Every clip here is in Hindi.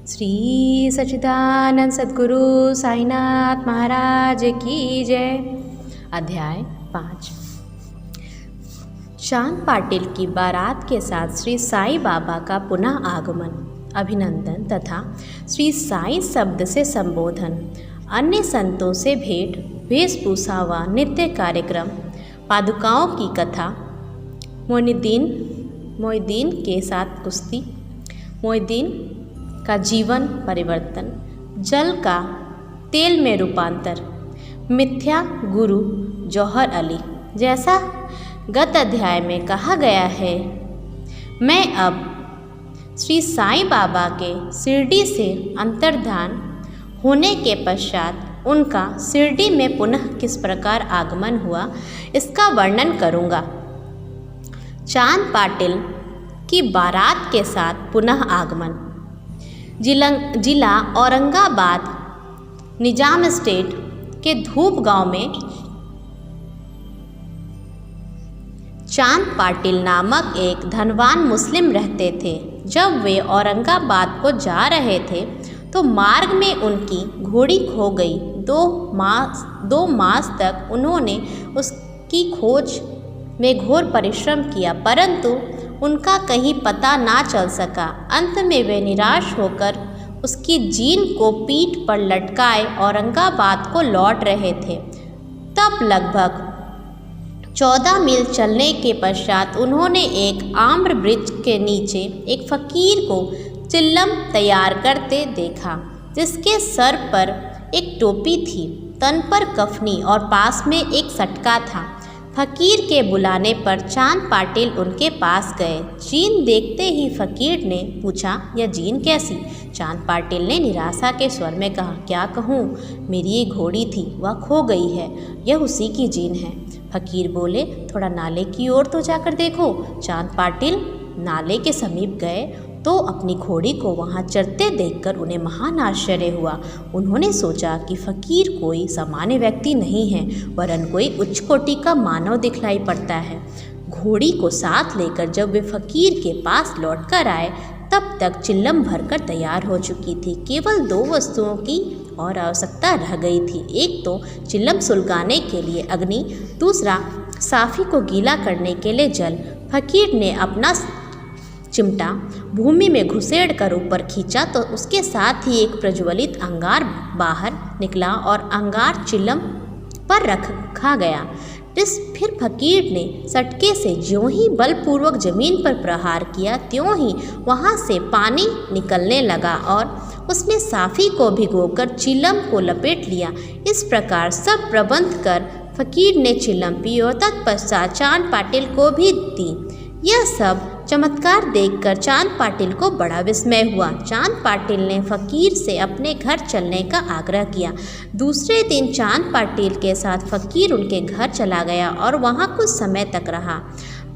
श्री सच्चिदानंद सद्गुरु साईनाथ महाराज की जय। अध्याय 5। चांद पाटिल की बारात के साथ श्री साईं बाबा का पुनः आगमन, अभिनंदन तथा श्री साईं शब्द से संबोधन, अन्य संतों से भेंट, वेशभूषा व नित्य कार्यक्रम, पादुकाओं की कथा, मोइनुद्दीन के साथ कुश्ती, मोइनुद्दीन का जीवन परिवर्तन, जल का तेल में रूपांतर, मिथ्या गुरु जौहर अली। जैसा गत अध्याय में कहा गया है, मैं अब श्री साईं बाबा के शिरडी से अंतर्धान होने के पश्चात उनका शिरडी में पुनः किस प्रकार आगमन हुआ, इसका वर्णन करूँगा। चांद पाटिल की बारात के साथ पुनः आगमन। जिला औरंगाबाद, निजाम स्टेट के धूप गांव में चांद पाटिल नामक एक धनवान मुस्लिम रहते थे। जब वे औरंगाबाद को जा रहे थे तो मार्ग में उनकी घोड़ी खो गई। 2 मास तक उन्होंने उसकी खोज में घोर परिश्रम किया, परंतु उनका कहीं पता ना चल सका। अंत में वे निराश होकर उसकी जीन को पीठ पर लटकाए औरंगाबाद को लौट रहे थे। तब लगभग 14 मील चलने के पश्चात उन्होंने एक आम्र वृक्ष के नीचे एक फकीर को चिल्लम तैयार करते देखा, जिसके सर पर एक टोपी थी, तन पर कफनी और पास में एक सटका था। फकीर के बुलाने पर चांद पाटिल उनके पास गए। जीन देखते ही फकीर ने पूछा, यह जीन कैसी? चांद पाटिल ने निराशा के स्वर में कहा, क्या कहूँ, मेरी एक घोड़ी थी, वह खो गई है, यह उसी की जीन है। फकीर बोले, थोड़ा नाले की ओर तो जाकर देखो। चांद पाटिल नाले के समीप गए तो अपनी घोड़ी को वहाँ चरते देखकर उन्हें महान आश्चर्य हुआ। उन्होंने सोचा कि फकीर कोई सामान्य व्यक्ति नहीं है, वरन कोई उच्च कोटि का मानव दिखलाई पड़ता है। घोड़ी को साथ लेकर जब वे फकीर के पास लौट कर आए, तब तक चिल्लम भरकर तैयार हो चुकी थी। केवल 2 वस्तुओं की और आवश्यकता रह गई थी। एक तो चिल्लम सुलगाने के लिए अग्नि, दूसरा साफी को गीला करने के लिए जल। फकीर ने अपना चिमटा भूमि में घुसेड़ कर ऊपर खींचा तो उसके साथ ही एक प्रज्वलित अंगार बाहर निकला और अंगार चिल्लम पर रखा गया। फिर फकीर ने सटके से ज्यों ही बलपूर्वक जमीन पर प्रहार किया, त्यों ही वहाँ से पानी निकलने लगा और उसने साफी को भिगोकर चिल्लम को लपेट लिया। इस प्रकार सब प्रबंध कर फकीर ने चिल्लम पी और तत्पश्चात चांद पाटिल को भी दी। यह सब चमत्कार देखकर चांद पाटिल को बड़ा विस्मय हुआ। चांद पाटिल ने फकीर से अपने घर चलने का आग्रह किया। दूसरे दिन चांद पाटिल के साथ फकीर उनके घर चला गया और वहाँ कुछ समय तक रहा।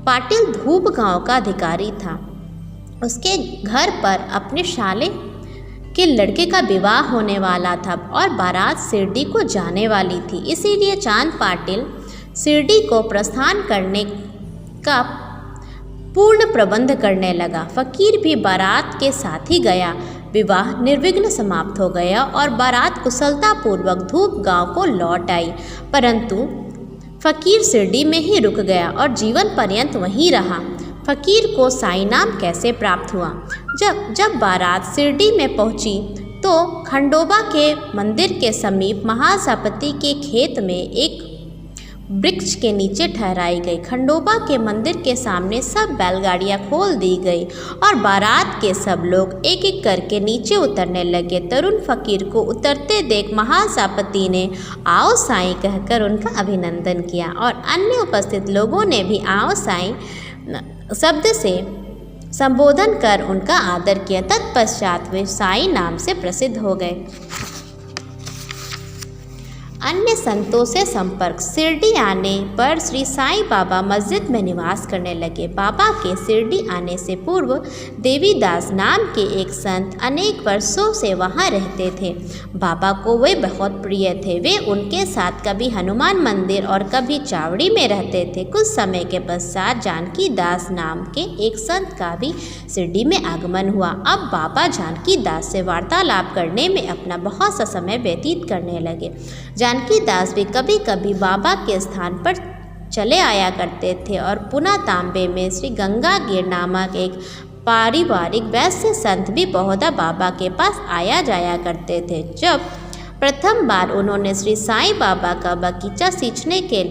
पाटिल धूप गांव का अधिकारी था। उसके घर पर अपने साले के लड़के का विवाह होने वाला था और बारात शिरडी को जाने वाली थी। इसीलिए चांद पाटिल शिरडी को प्रस्थान करने का पूर्ण प्रबंध करने लगा। फकीर भी बारात के साथ ही गया। विवाह निर्विघ्न समाप्त हो गया और बारात कुशलतापूर्वक धूप गांव को लौट आई, परंतु फकीर शिरडी में ही रुक गया और जीवन पर्यंत वहीं रहा। फकीर को साईं नाम कैसे प्राप्त हुआ? जब बारात शिरडी में पहुंची तो खंडोबा के मंदिर के समीप महासापति के खेत में एक वृक्ष के नीचे ठहराई गई। खंडोबा के मंदिर के सामने सब बैलगाड़ियां खोल दी गई और बारात के सब लोग एक एक करके नीचे उतरने लगे। तरुण फकीर को उतरते देख महासापति ने आओ साईं कहकर उनका अभिनंदन किया और अन्य उपस्थित लोगों ने भी आओ साईं शब्द से संबोधन कर उनका आदर किया। तत्पश्चात वे साईं नाम से प्रसिद्ध हो गए। अन्य संतों से संपर्क। शिरडी आने पर श्री साईं बाबा मस्जिद में निवास करने लगे। बाबा के शिरडी आने से पूर्व देवीदास नाम के एक संत अनेक वर्षों से वहाँ रहते थे। बाबा को वे बहुत प्रिय थे। वे उनके साथ कभी हनुमान मंदिर और कभी चावड़ी में रहते थे। कुछ समय के पश्चात जानकी दास नाम के एक संत का भी शिरडी में आगमन हुआ। अब बाबा जानकी दास से वार्तालाप करने में अपना बहुत सा समय व्यतीत करने लगे। जानकी दास भी कभी कभी बाबा के स्थान पर चले आया करते थे और पुनः तांबे में श्री गंगागिर नामक एक पारिवारिक वैश्य संत भी बहुधा बाबा के पास आया जाया करते थे। जब प्रथम बार उन्होंने श्री साईं बाबा का बगीचा सींचने के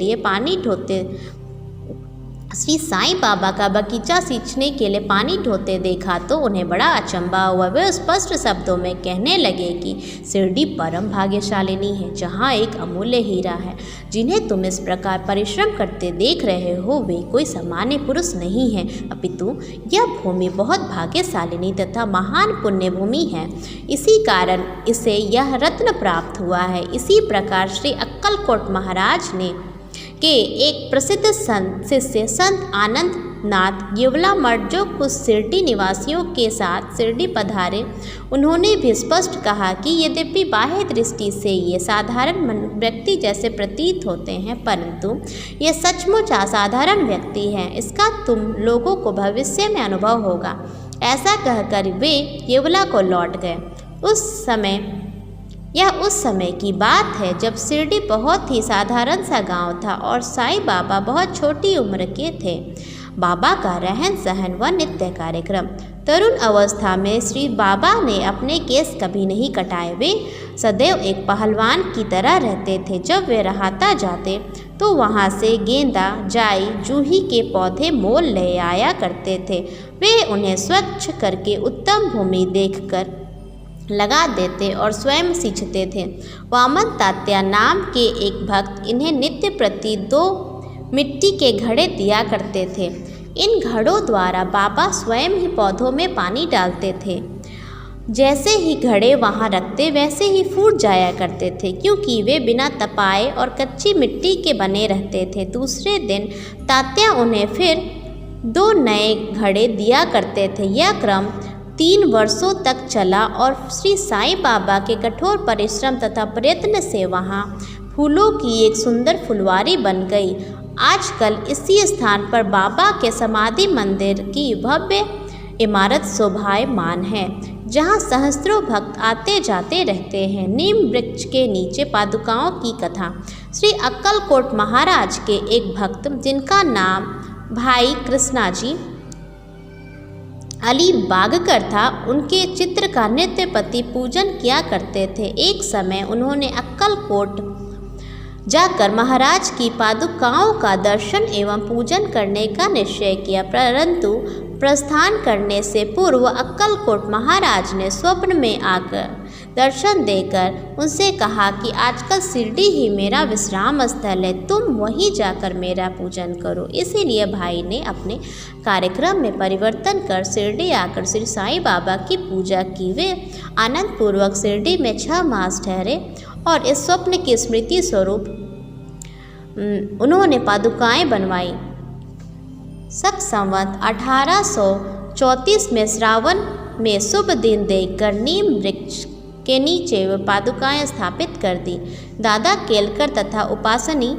लिए पानी ढोते देखा तो उन्हें बड़ा अचंभा हुआ। वे स्पष्ट शब्दों में कहने लगे कि शिरडी परम भाग्यशालिनी है, जहाँ एक अमूल्य हीरा है। जिन्हें तुम इस प्रकार परिश्रम करते देख रहे हो वे कोई सामान्य पुरुष नहीं है, अपितु यह भूमि बहुत भाग्यशालिनी तथा महान पुण्य भूमि है। इसी कारण इसे यह रत्न प्राप्त हुआ है। इसी प्रकार श्री अक्कलकोट महाराज ने के एक प्रसिद्ध शिष्य संत आनंद नाथ येवला मठ जो कुछ शिरडी निवासियों के साथ शिरडी पधारे, उन्होंने भी स्पष्ट कहा कि यद्यपि बाह्य दृष्टि से ये साधारण व्यक्ति जैसे प्रतीत होते हैं, परंतु ये सचमुच असाधारण व्यक्ति हैं। इसका तुम लोगों को भविष्य में अनुभव होगा। ऐसा कहकर वे येवला को लौट गए। यह उस समय की बात है जब शिरडी बहुत ही साधारण सा गांव था और साईं बाबा बहुत छोटी उम्र के थे। बाबा का रहन सहन व नित्य कार्यक्रम। तरुण अवस्था में श्री बाबा ने अपने केस कभी नहीं कटाए। वे सदैव एक पहलवान की तरह रहते थे। जब वे रहाता जाते तो वहाँ से गेंदा, जाई, जूही के पौधे मोल ले आया करते थे। वे उन्हें स्वच्छ करके उत्तम भूमि देखकर लगा देते और स्वयं सींचते थे। वामन तात्या नाम के एक भक्त इन्हें नित्य प्रति 2 मिट्टी के घड़े दिया करते थे। इन घड़ों द्वारा बाबा स्वयं ही पौधों में पानी डालते थे। जैसे ही घड़े वहाँ रखते वैसे ही फूट जाया करते थे, क्योंकि वे बिना तपाए और कच्ची मिट्टी के बने रहते थे। दूसरे दिन तात्या उन्हें फिर 2 नए घड़े दिया करते थे। यह क्रम 3 वर्षों तक चला और श्री साईं बाबा के कठोर परिश्रम तथा प्रयत्न से वहाँ फूलों की एक सुंदर फुलवारी बन गई। आजकल इसी स्थान पर बाबा के समाधि मंदिर की भव्य इमारत शोभायमान है, जहाँ सहस्त्रों भक्त आते जाते रहते हैं। नीम वृक्ष के नीचे पादुकाओं की कथा। श्री अक्कलकोट महाराज के एक भक्त जिनका नाम भाई कृष्णा जी अली बागकर था, उनके चित्र का नित्य पति पूजन किया करते थे। एक समय उन्होंने अक्कलकोट जाकर महाराज की पादुकाओं का दर्शन एवं पूजन करने का निश्चय किया, परंतु प्रस्थान करने से पूर्व अक्कलकोट महाराज ने स्वप्न में आकर दर्शन देकर उनसे कहा कि आजकल शिरडी ही मेरा विश्राम स्थल है, तुम वहीं जाकर मेरा पूजन करो। इसीलिए भाई ने अपने कार्यक्रम में परिवर्तन कर शिरडी आकर श्री साईं बाबा की पूजा की। वे आनंद पूर्वक शिरडी में 6 मास ठहरे और इस स्वप्न की स्मृति स्वरूप उन्होंने पादुकाएं बनवाई। शक संवत 1834 में श्रावण में शुभ दिन देखकर नीम वृक्ष के नीचे वे पादुकाएं स्थापित कर दी। दादा केलकर तथा उपासनी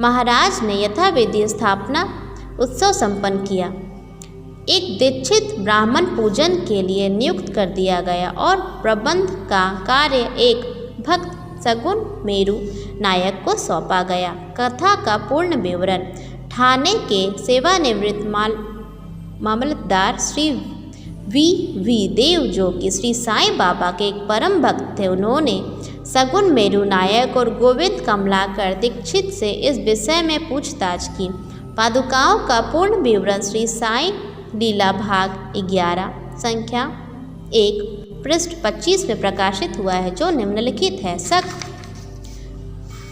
महाराज ने यथाविधि स्थापना उत्सव संपन्न किया। एक दीक्षित ब्राह्मण पूजन के लिए नियुक्त कर दिया गया और प्रबंध का कार्य एक भक्त सगुन मेरू नायक को सौंपा गया। कथा का पूर्ण विवरण। ठाणे के सेवानिवृत्त मामलतदार श्री वी देव, जो कि श्री साईं बाबा के एक परम भक्त थे, उन्होंने सगुन मेरू नायक और गोविंद कमलाकर दीक्षित से इस विषय में पूछताछ की। पादुकाओं का पूर्ण विवरण श्री साईं लीला भाग 11 संख्या 1 पृष्ठ 25 में प्रकाशित हुआ है, जो निम्नलिखित है।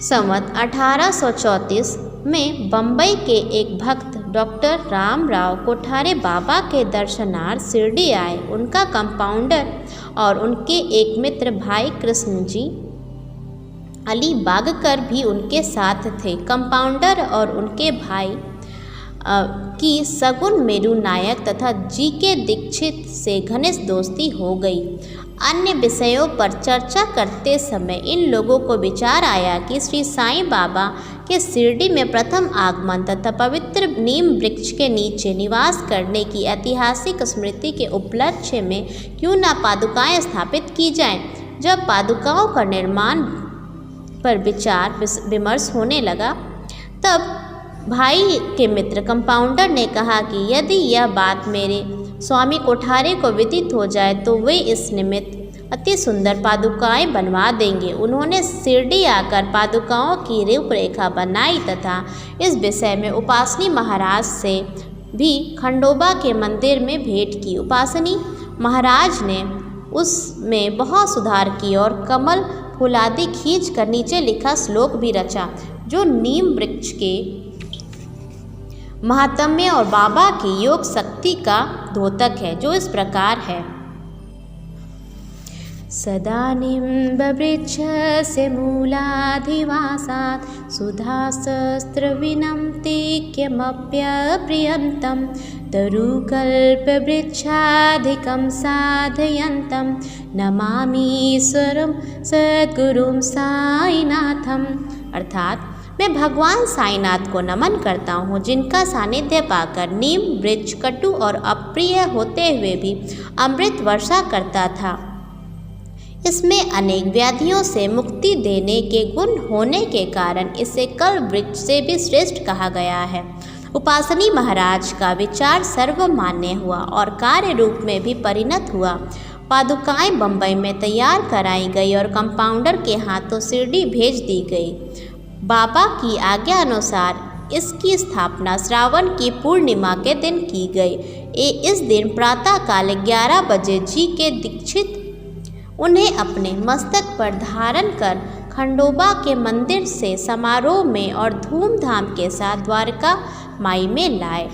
संवत 1834 में बम्बई के एक भक्त डॉक्टर रामराव कोठारे बाबा के दर्शनार्थ शिरडी आए। उनका कंपाउंडर और उनके एक मित्र भाई कृष्ण जी अली बागकर भी उनके साथ थे। कंपाउंडर और उनके भाई की सगुन मेरू नायक तथा जी.के. दीक्षित से घनिष्ठ दोस्ती हो गई। अन्य विषयों पर चर्चा करते समय इन लोगों को विचार आया कि श्री साईं बाबा के शिरडी में प्रथम आगमन तथा पवित्र नीम वृक्ष के नीचे निवास करने की ऐतिहासिक स्मृति के उपलक्ष्य में क्यों न पादुकाएं स्थापित की जाएं। जब पादुकाओं का निर्माण पर विचार विमर्श होने लगा, तब भाई के मित्र कंपाउंडर ने कहा कि यदि यह बात मेरे स्वामी कोठारे को विदित हो जाए तो वे इस निमित्त अति सुंदर पादुकाएं बनवा देंगे। उन्होंने शिरडी आकर पादुकाओं की रूपरेखा बनाई तथा इस विषय में उपासनी महाराज से भी खंडोबा के मंदिर में भेंट की। उपासनी महाराज ने उसमें बहुत सुधार किए और कमल फूलादि खींच कर नीचे लिखा श्लोक भी रचा, जो नीम वृक्ष के महात्म्य और बाबा की योग शक्ति का द्योतक है, जो इस प्रकार है। सदा निम्बवृक्षस्य मूलाधिवासात् सुधाशस्त्रविनम्तिक्यमप्यप्रियन्तं तरुकल्पवृक्षाधिकं साधयन्तं नमामीश्वरं सद्गुरुं साईनाथम। अर्थात मैं भगवान साईनाथ को नमन करता हूँ, जिनका सानिध्य पाकर नीम वृक्ष कटु और अप्रिय होते हुए भी अमृत वर्षा करता था। इसमें अनेक व्याधियों से मुक्ति देने के गुण होने के कारण इसे कल्प वृक्ष से भी श्रेष्ठ कहा गया है। उपासनी महाराज का विचार सर्वमान्य हुआ और कार्य रूप में भी परिणत हुआ। पादुकाएं बंबई में तैयार कराई गई और कंपाउंडर के हाथों शिरडी भेज दी गई। बाबा की आज्ञा अनुसार इसकी स्थापना श्रावण की पूर्णिमा के दिन की गई। इस दिन प्रातःकाल 11 बजे जी.के. दीक्षित उन्हें अपने मस्तक पर धारण कर खंडोबा के मंदिर से समारोह में और धूमधाम के साथ द्वारका माई में लाए।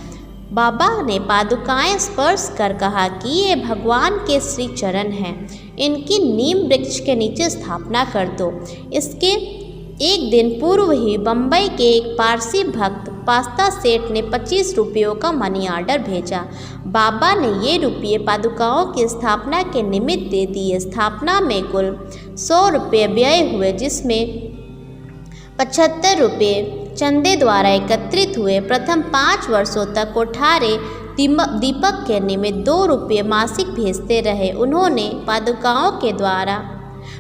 बाबा ने पादुकाएं स्पर्श कर कहा कि ये भगवान के श्री चरण हैं, इनकी नीम वृक्ष के नीचे स्थापना कर दो। इसके एक दिन पूर्व ही बम्बई के एक पारसी भक्त पास्ता सेठ ने 25 रुपयों का मनी ऑर्डर भेजा। बाबा ने ये रुपये पादुकाओं की स्थापना के निमित्त दे दिए। स्थापना में कुल 100 रुपये व्यय हुए, जिसमें 75 रुपये चंदे द्वारा एकत्रित हुए। प्रथम 5 वर्षों तक कोठारे दीपक के निमित्त 2 रुपये मासिक भेजते रहे। उन्होंने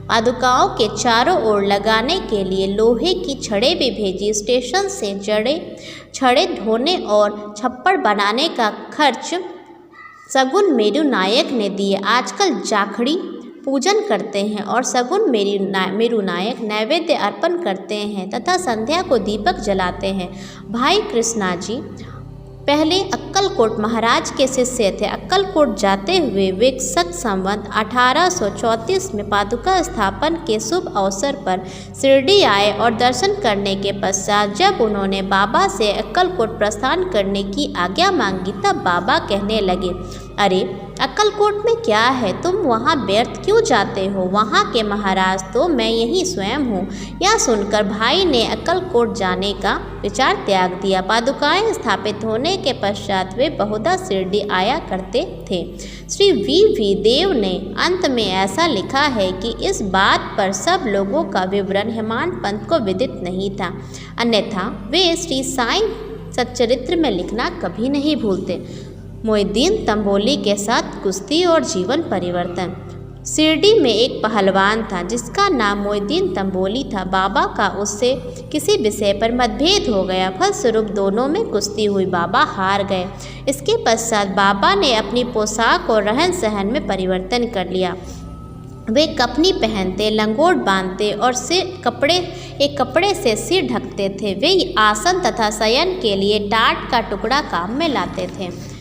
पादुकाओं के चारों ओर लगाने के लिए लोहे की छड़ें भी भेजी। स्टेशन से छड़े ढोने और छप्पड़ बनाने का खर्च सगुन मेरू नायक ने दिए। आजकल जाखड़ी पूजन करते हैं और सगुन मेरू नायक नैवेद्य अर्पण करते हैं तथा संध्या को दीपक जलाते हैं। भाई कृष्णा जी पहले अक्कलकोट महाराज के शिष्य थे। अक्कलकोट जाते हुए वे सत संवत 1834 में पादुका स्थापन के शुभ अवसर पर शिरडी आए और दर्शन करने के पश्चात जब उन्होंने बाबा से अक्कलकोट प्रस्थान करने की आज्ञा मांगी, तब बाबा कहने लगे, अरे अक्कलकोट में क्या है, तुम वहाँ व्यर्थ क्यों जाते हो, वहाँ के महाराज तो मैं यही स्वयं हूँ। यह सुनकर भाई ने अक्कलकोट जाने का विचार त्याग दिया। पादुकाएं स्थापित होने के पश्चात वे बहुधा शिरडी आया करते थे। श्री वी देव ने अंत में ऐसा लिखा है कि इस बात पर सब लोगों का विवरण हेमांत पंत को विदित नहीं था, अन्यथा वे श्री साईं सच्चरित्र में लिखना कभी नहीं भूलते। मोइनुद्दीन तंबोली के साथ कुश्ती और जीवन परिवर्तन। शिरडी में एक पहलवान था जिसका नाम मोइनुद्दीन तंबोली था। बाबा का उससे किसी विषय पर मतभेद हो गया, फलस्वरूप दोनों में कुश्ती हुई। बाबा हार गए। इसके पश्चात बाबा ने अपनी पोशाक और रहन सहन में परिवर्तन कर लिया। वे कफनी पहनते, लंगोट बांधते और एक कपड़े से सिर ढकते थे। वे आसन तथा शयन के लिए टाट का टुकड़ा काम में लाते थे।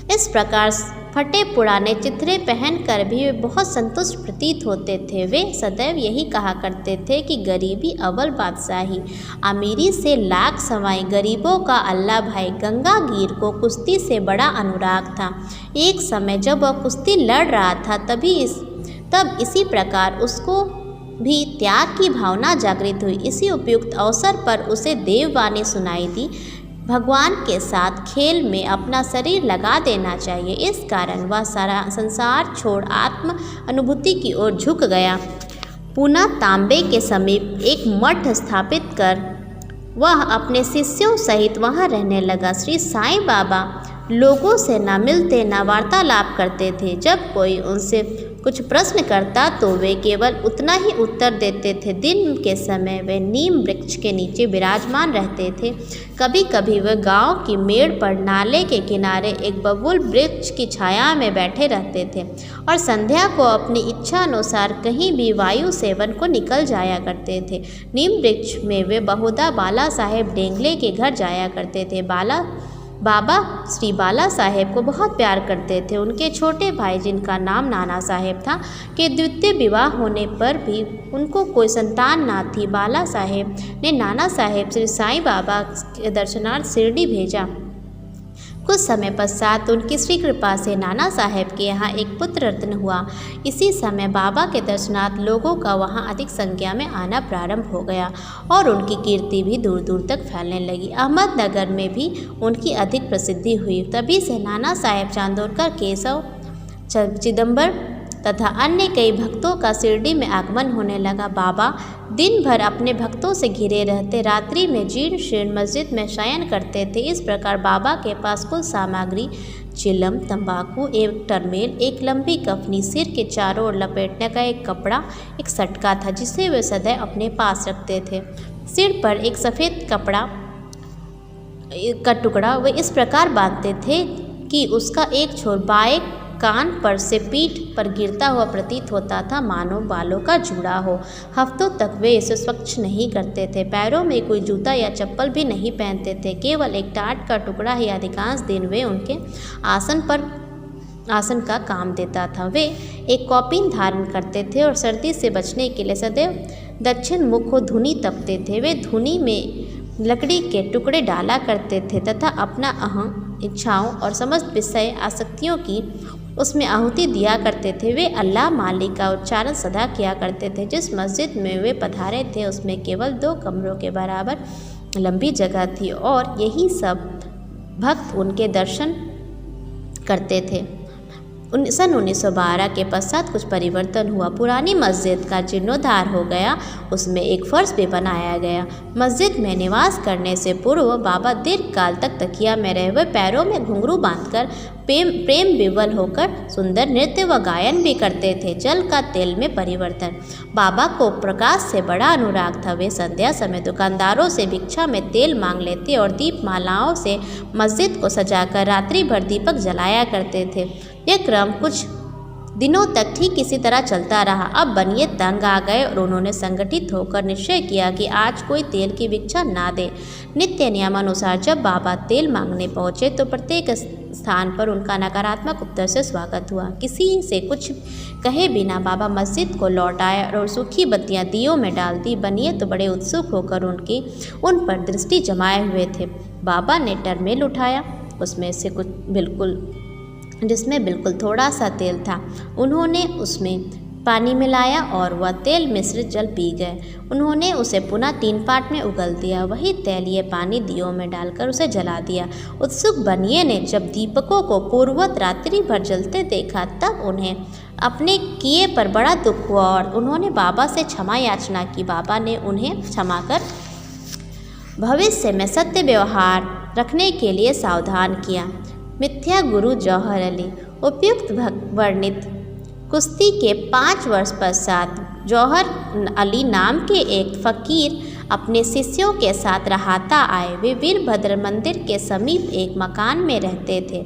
इस प्रकार फटे पुराने चित्रे पहनकर भी वे बहुत संतुष्ट प्रतीत होते थे। वे सदैव यही कहा करते थे कि गरीबी अव्वल बादशाही, अमीरी से लाख सवाई, गरीबों का अल्लाह भाई। गंगागीर को कुश्ती से बड़ा अनुराग था। एक समय जब वह कुश्ती लड़ रहा था तब इसी प्रकार उसको भी त्याग की भावना जागृत हुई। इसी उपयुक्त अवसर पर उसे देववाणी सुनाई दी, भगवान के साथ खेल में अपना शरीर लगा देना चाहिए। इस कारण वह सारा संसार छोड़ आत्म अनुभूति की ओर झुक गया। पुनः तांबे के समीप एक मठ स्थापित कर वह अपने शिष्यों सहित वहां रहने लगा। श्री साईं बाबा लोगों से न मिलते न वार्तालाप करते थे। जब कोई उनसे कुछ प्रश्न करता तो वे केवल उतना ही उत्तर देते थे। दिन के समय वे नीम वृक्ष के नीचे विराजमान रहते थे। कभी कभी वे गांव की मेड़ पर नाले के किनारे एक बबूल वृक्ष की छाया में बैठे रहते थे और संध्या को अपनी इच्छा अनुसार कहीं भी वायु सेवन को निकल जाया करते थे। नीम वृक्ष में वे बहुधा बाला साहेब डेंगले के घर जाया करते थे। बाबा श्री बाला साहेब को बहुत प्यार करते थे। उनके छोटे भाई, जिनका नाम नाना साहेब था, के द्वितीय विवाह होने पर भी उनको कोई संतान ना थी। बाला साहेब ने नाना साहेब श्री साईं बाबा के दर्शनार्थ शिरडी भेजा। कुछ समय पश्चात उनकी श्री कृपा से नाना साहेब के यहाँ एक पुत्र रत्न हुआ। इसी समय बाबा के दर्शनार्थ लोगों का वहाँ अधिक संख्या में आना प्रारंभ हो गया और उनकी कीर्ति भी दूर दूर तक फैलने लगी। अहमदनगर में भी उनकी अधिक प्रसिद्धि हुई। तभी से नाना साहेब चांदोरकर, केशव चिदंबर तथा अन्य कई भक्तों का शिरडी में आगमन होने लगा। बाबा दिन भर अपने भक्तों से घिरे रहते, रात्रि में जीर्ण शीर्ण मस्जिद में शयन करते थे। इस प्रकार बाबा के पास कुल सामग्री चिलम, तंबाकू, एक टरमेल, एक लंबी कफनी, सिर के चारों ओर लपेटने का एक कपड़ा, एक सटका था जिसे वे सदैव अपने पास रखते थे। सिर पर एक सफ़ेद कपड़ा का टुकड़ा वे इस प्रकार बांधते थे कि उसका एक छोर बाएं कान पर से पीठ पर गिरता हुआ प्रतीत होता था, मानो बालों का जूड़ा हो। हफ्तों तक वे इसे स्वच्छ नहीं करते थे। पैरों में कोई जूता या चप्पल भी नहीं पहनते थे। केवल एक टाट का टुकड़ा ही अधिकांश दिन वे उनके आसन का काम देता था। वे एक कौपीन धारण करते थे और सर्दी से बचने के लिए सदैव दक्षिण मुख को धुनी तपते थे। वे धुनी में लकड़ी के टुकड़े डाला करते थे तथा अपना अहम इच्छाओं और समस्त विषय आसक्तियों की उसमें आहुति दिया करते थे। वे अल्लाह मालिक का उच्चारण सदा किया करते थे। जिस मस्जिद में वे पधारे थे उसमें केवल 2 कमरों के बराबर लंबी जगह थी और यही सब भक्त उनके दर्शन करते थे। सन 1912 के पश्चात कुछ परिवर्तन हुआ। पुरानी मस्जिद का जीर्णोद्धार हो गया, उसमें एक फर्श भी बनाया गया। मस्जिद में निवास करने से पूर्व बाबा दीर्घ काल तक तकिया में रहे। हुए पैरों में घुंघरू बांधकर प्रेम विवल होकर सुंदर नृत्य व गायन भी करते थे। जल का तेल में परिवर्तन। बाबा को प्रकाश से बड़ा अनुराग था। वे संध्या समय दुकानदारों से भिक्षा में तेल मांग लेते और दीपमालाओं से मस्जिद को सजाकर रात्रि भर दीपक जलाया करते थे। यह क्रम कुछ दिनों तक ठीक इसी तरह चलता रहा। अब बनिए तंग आ गए और उन्होंने संगठित होकर निश्चय किया कि आज कोई तेल की भिक्षा ना दे। नित्य नियमानुसार जब बाबा तेल मांगने पहुँचे तो प्रत्येक स्थान पर उनका नकारात्मक उत्तर से स्वागत हुआ। किसी से कुछ कहे बिना बाबा मस्जिद को लौट आए और सूखी बत्तियां दियों में डाल दी। बनिए तो बड़े उत्सुक होकर उन पर दृष्टि जमाए हुए थे। बाबा ने टरमेल उठाया, उसमें से जिसमें बिल्कुल थोड़ा सा तेल था। उन्होंने उसमें पानी मिलाया और वह तेल मिश्रित जल पी गए। उन्होंने उसे पुनः 3 पार्ट में उगल दिया। वही तैलीय पानी दियों में डालकर उसे जला दिया। उत्सुक बनिए ने जब दीपकों को पूर्ववत रात्रि भर जलते देखा तब उन्हें अपने किए पर बड़ा दुख हुआ और उन्होंने बाबा से क्षमा याचना की। बाबा ने उन्हें क्षमा कर भविष्य में सत्य व्यवहार रखने के लिए सावधान किया। मिथ्या गुरु जौहर अली। उपयुक्त वर्णित कुश्ती के 5 वर्ष पश्चात जौहर अली नाम के एक फ़कीर अपने शिष्यों के साथ रहाता आए। वे वीरभद्र मंदिर के समीप एक मकान में रहते थे।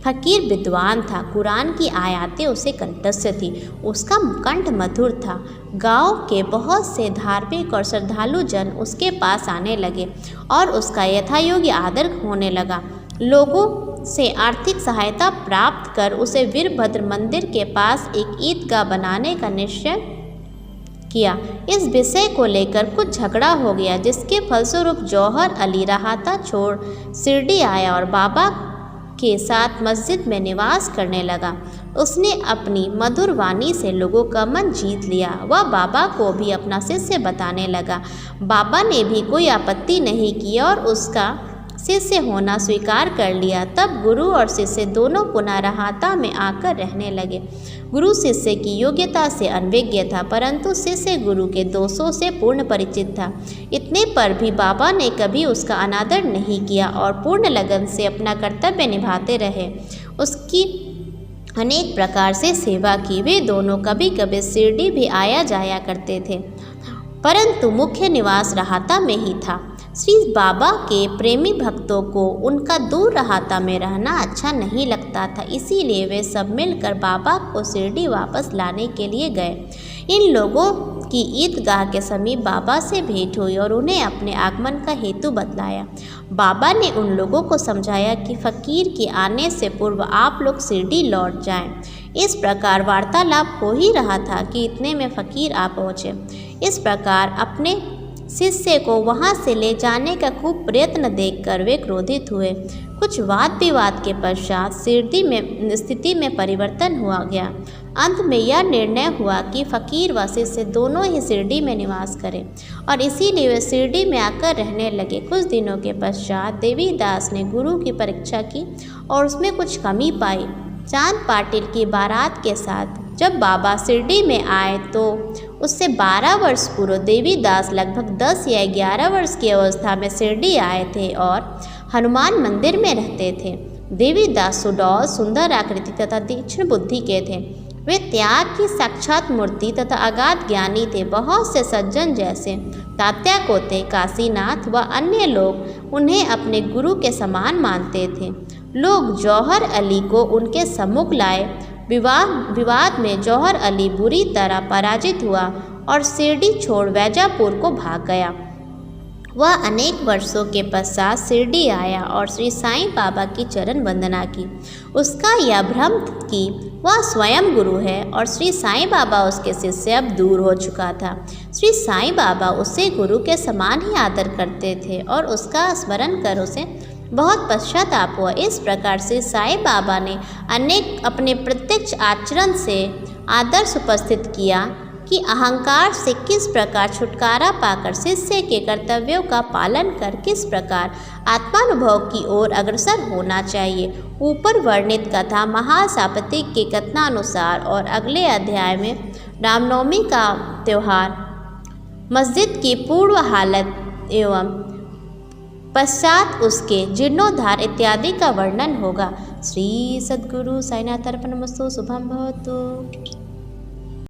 फ़कीर विद्वान था। कुरान की आयतें उसे कंठस्थ थी। उसका कंठ मधुर था। गांव के बहुत से धार्मिक और श्रद्धालु जन उसके पास आने लगे और उसका यथायोग्य आदर होने लगा। लोगों से आर्थिक सहायता प्राप्त कर उसे वीरभद्र मंदिर के पास एक ईदगाह बनाने का निश्चय किया। इस विषय को लेकर कुछ झगड़ा हो गया, जिसके फलस्वरूप जौहर अली रहाता छोड़ शिरडी आया और बाबा के साथ मस्जिद में निवास करने लगा। उसने अपनी मधुर वाणी से लोगों का मन जीत लिया। वह बाबा को भी अपना शिष्य बताने लगा। बाबा ने भी कोई आपत्ति नहीं की और उसका शिष्य होना स्वीकार कर लिया। तब गुरु और शिष्य दोनों पुनः रहाता में आकर रहने लगे। गुरु शिष्य की योग्यता से अनभिज्ञ था, परंतु शिष्य गुरु के दोषों से पूर्ण परिचित था। इतने पर भी बाबा ने कभी उसका अनादर नहीं किया और पूर्ण लगन से अपना कर्तव्य निभाते रहे। उसकी अनेक प्रकार से सेवा की। वे दोनों कभी कभी शिरडी भी आया जाया करते थे, परंतु मुख्य निवास रहाता में ही था। श्री बाबा के प्रेमी भक्तों को उनका दूर रहाता में रहना अच्छा नहीं लगता था, इसीलिए वे सब मिलकर बाबा को शिरडी वापस लाने के लिए गए। इन लोगों की ईदगाह के समीप बाबा से भेंट हुई और उन्हें अपने आगमन का हेतु बतलाया। बाबा ने उन लोगों को समझाया कि फ़कीर के आने से पूर्व आप लोग शिरडी लौट जाएं। इस प्रकार वार्तालाप हो ही रहा था कि इतने में फ़कीर आ पहुँचे। इस प्रकार अपने शिष्य को वहां से ले जाने का खूब प्रयत्न देखकर वे क्रोधित हुए। कुछ वाद विवाद के पश्चात शिरडी में स्थिति में परिवर्तन हुआ गया। अंत में यह निर्णय हुआ कि फ़कीर व शिष्य दोनों ही शिरडी में निवास करें और इसीलिए वे शिरडी में आकर रहने लगे। कुछ दिनों के पश्चात देवीदास ने गुरु की परीक्षा की और उसमें कुछ कमी पाई। चांद पाटिल की बारात के साथ जब बाबा शिरडी में आए तो उससे 12 वर्ष पूर्व देवीदास लगभग 10 या 11 वर्ष की अवस्था में शिरडी आए थे और हनुमान मंदिर में रहते थे। देवीदास सुडौल, सुंदर आकृति तथा तीक्ष्ण बुद्धि के थे। वे त्याग की साक्षात मूर्ति तथा अगाध ज्ञानी थे। बहुत से सज्जन जैसे तात्या कोते, काशीनाथ व अन्य लोग उन्हें अपने गुरु के समान मानते थे। लोग जौहर अली को उनके सम्मुख लाए। विवाद में जौहर अली बुरी तरह पराजित हुआ और शिरडी छोड़ वैजापुर को भाग गया। वह अनेक वर्षों के पश्चात शिरडी आया और श्री साईं बाबा की चरण वंदना की। उसका यह भ्रम कि वह स्वयं गुरु है और श्री साईं बाबा उसके शिष्य अब दूर हो चुका था। श्री साईं बाबा उसे गुरु के समान ही आदर करते थे और उसका स्मरण कर उसे बहुत पश्चाताप हुआ। इस प्रकार से साईं बाबा ने अपने प्रत्यक्ष आचरण से आदर्श उपस्थित किया कि अहंकार से किस प्रकार छुटकारा पाकर शिष्य के कर्तव्यों का पालन कर किस प्रकार आत्मानुभव की ओर अग्रसर होना चाहिए। ऊपर वर्णित कथा महासापतिक के कथनानुसार और अगले अध्याय में रामनवमी का त्यौहार, मस्जिद की पूर्व हालत एवं पश्चात उसके जीर्णोद्धार इत्यादि का वर्णन होगा। श्री सद्गुरु साईनाथ अर्पणमस्तु। शुभम भवतु।